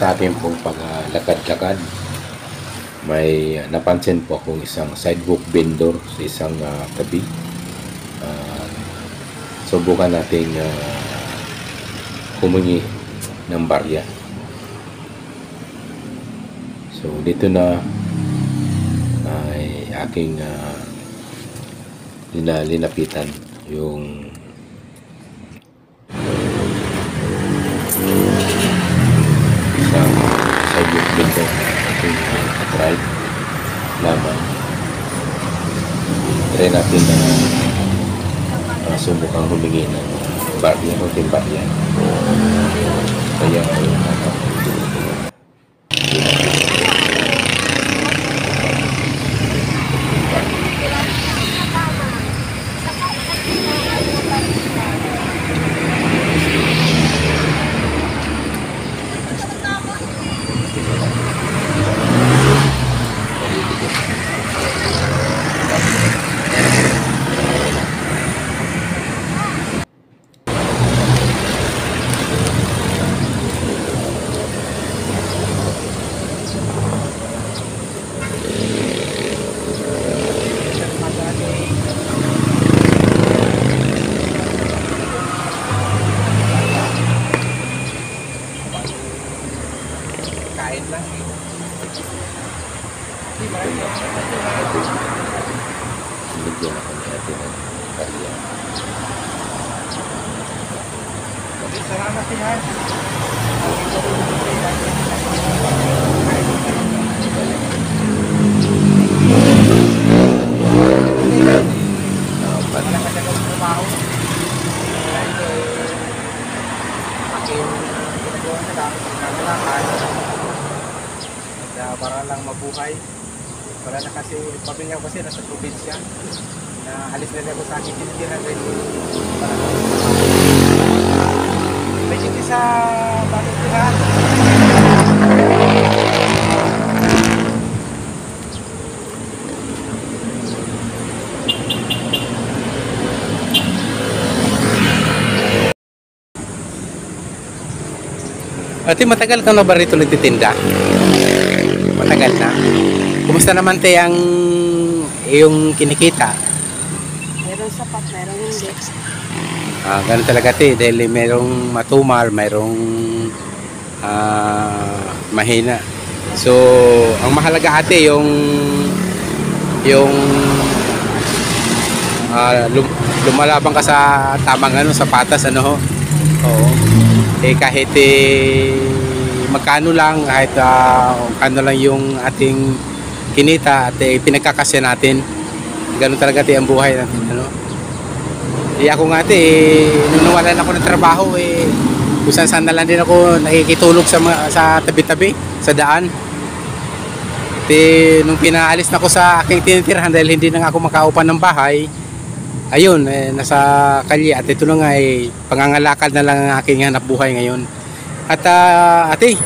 sa akin pong paglakad-lakad, may napansin po akong isang sidewalk vendor sa isang tabi. Subukan nating humingi ng barya. So dito na ay aking linapitan yung isang sidewalk vendor na aking katry lamang. Try natin na subukang humingi ng barya o timbarya. Kaya kain lang. Bigyan ako natin ng barya. Salamat din ha. Para lang mabuhay. Wala na kasi, pamilya ko kasi nasa probinsya. Na alis na ako sa akin tinitiran rin. May hindi sa bagong tirahan. Ate, matagal ka na ba rito nagtitinda? Matagal na. Kumusta naman te ang iyong kinikita? Meron sapat, meron hindi. Ganun talaga te, dahil merong matumar, merong mahina. So, ang mahalaga ate yung lumalabang ka sa tamang sa patas ho. Oo. Kahit magkano lang, kahit kano lang yung ating kinita at pinagkakasya natin. Ganun talaga ang buhay natin, ako nga nung nawalan ako ng trabaho kung saan na lang din ako nakikitulog sa tabi-tabi, sa daan. Nung pinaalis na ako sa aking tinitirahan dahil hindi na ako makaupan ng bahay, ayun, nasa kalye at ito na nga pangangalakal na lang ang aking hanap buhay ngayon. At ate,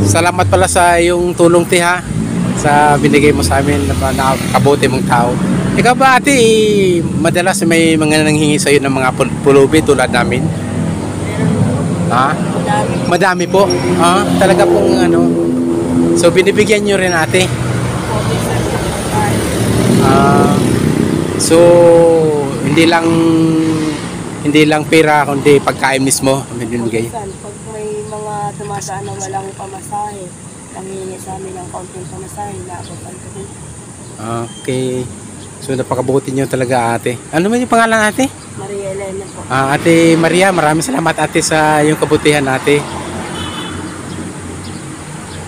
salamat pala sa iyong tulong ha, sa binigay mo sa amin na kabuti mong tao. Ikaw ba ate, madalas may mga nanghingi sa iyo ng mga pulubi tulad namin? Madami po. Talaga pong so binibigyan nyo rin ate. So hindi lang pera kundi pagkain mismo binibigay. Pag may mga dumadaan na walang pamasahe, nangihingi sa amin ng kaunting pamasahe na abutan ko din. Okay. So napakabuti nyo talaga ate. Ano man yung pangalan ate? Maria Elena po. Ate Maria, maraming salamat ate sa iyong kabutihan ate.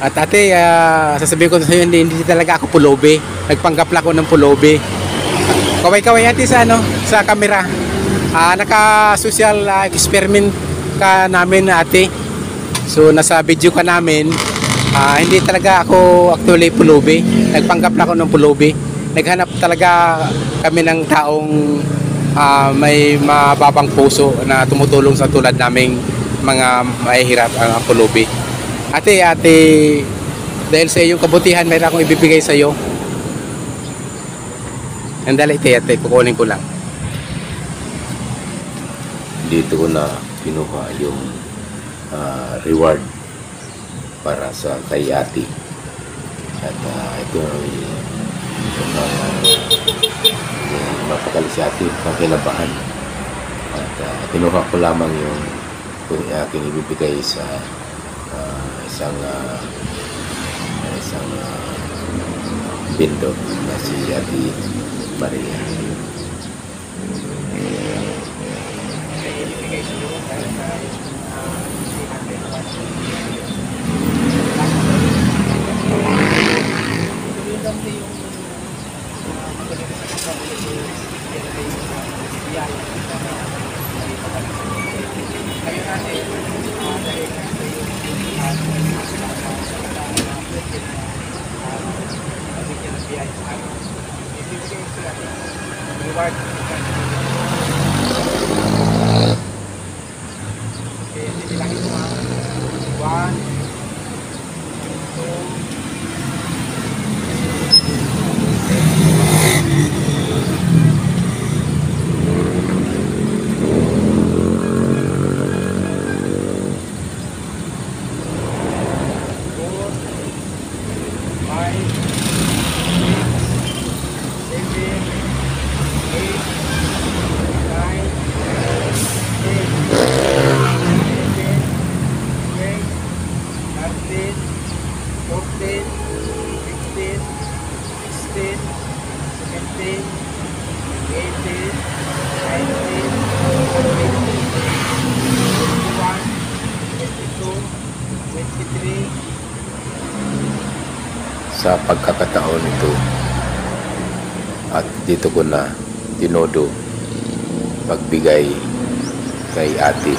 At ate, sasabihin ko sa iyo, hindi talaga ako pulobe. Nagpanggapla ko ng pulobe. Kaway-kaway ate sa camera. Naka-social experiment ka namin ate. So nasa video ka namin. Hindi talaga ako actually pulobe. Nagpanggapla ko ng pulobe. Naghanap talaga kami ng taong may mababang puso na tumutulong sa tulad naming mga mahihirap ang pulubi. Ate, dahil sa iyong kabutihan, mayroon akong ibibigay sa iyo. Andali ate, kukunin ko lang. dito ko na kinuha yung reward para sa kay ate. At ito ay mapakali si ate ng kinabahan. At kinuha ko lamang yung aking ibibigay sa isang vendor na si Ate Maria. Reward. Okay, bibilangin mo ha. 1, Sa pagkakataon ito at dito ko na tinodo pagbigay kay ate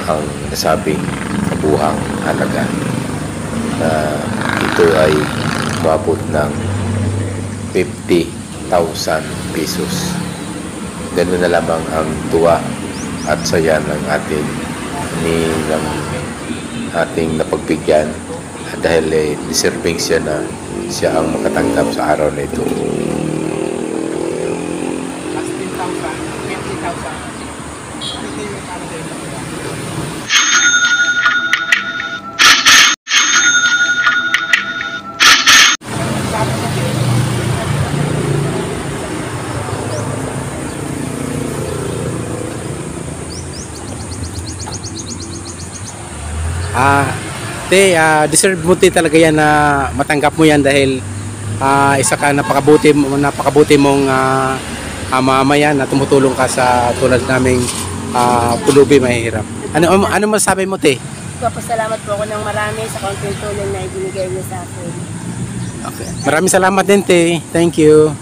ang nasabing kabuhang halaga na ito ay umabot ng 50,000 pesos. Ganun na lamang ang tuwa at saya ng ating napagbigyan dahil deserving siya na siya ang makatanggap sa araw na ito. last 10,000, 50,000. Deserve mo talaga yan na matanggap mo yan dahil isa ka napakabuti mong mamamayan na tumutulong ka sa tulad naming pulubi mahihirap. Ano masabi mo, te? Papasalamat po ako ng marami sa konting tulong na ibinigay niyo sa akin. Okay. Maraming salamat din, te. Thank you.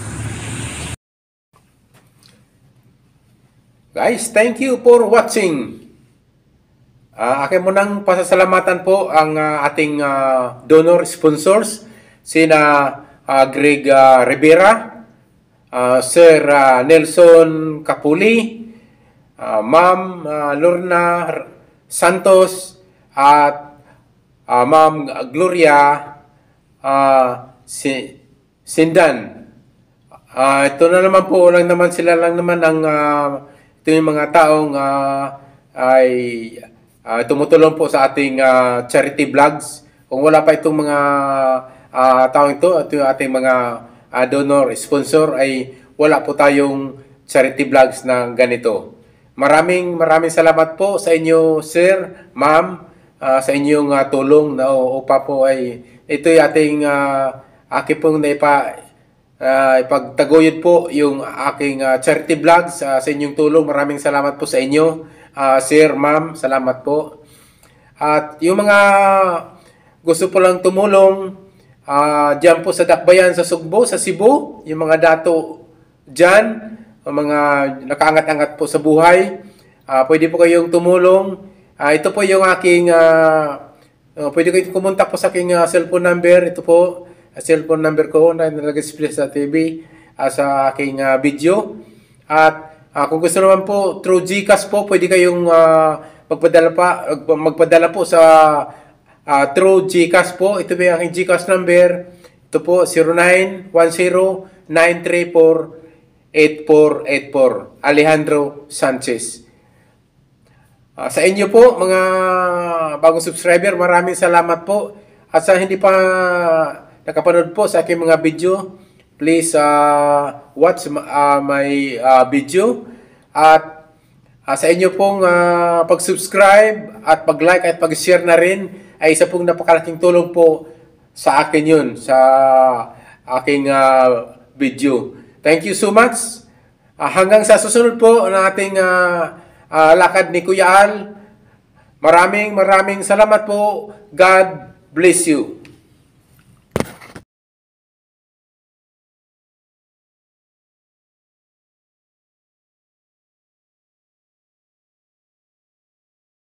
Guys, thank you for watching. Akin mo nang pasasalamatan po ang ating donor sponsors, sina Greg Rivera, Sir Nelson Capuli, Ma'am Lorna Santos, at Ma'am Gloria Sindan. Ito na naman po, sila lang naman ang ito yung mga taong ay tumutulong po sa ating charity vlogs. Kung wala pa itong mga taong ito, at yung ating mga donor, sponsor, ay wala po tayong charity vlogs na ganito. Maraming salamat po sa inyo, sir, ma'am, sa inyong tulong na upa po ay ito'y ating aking pong ipagtaguyod po yung aking charity vlogs sa inyong tulong. Maraming salamat po sa inyo. Sir, ma'am, salamat po. At yung mga gusto po lang tumulong dyan po sa Dakbayan, sa Sugbo, sa Cebu, yung mga dato dyan, mga nakaangat-angat po sa buhay, pwede po kayong tumulong. Ito po yung aking, pwede kayong kumunta po sa aking cellphone number. Ito po, cellphone number ko na nag-display sa TV, sa aking video. At kung gusto naman po, through GCash po, pwede kayong magpadala po sa through GCash po. Ito po yung aking GCash number. Ito po, 0910-934-8484. Alejandro Sanchez. Sa inyo po, mga bagong subscriber, maraming salamat po. At sa hindi pa nakapanood po sa aking mga video, please watch my video. At sa inyo pong pag-subscribe at pag-like at pag-share na rin ay isa pong napakalaking tulong po sa akin yun, sa aking video. Thank you so much. Hanggang sa susunod po ng ating lakad ni Kuya Al. Maraming salamat po. God bless you.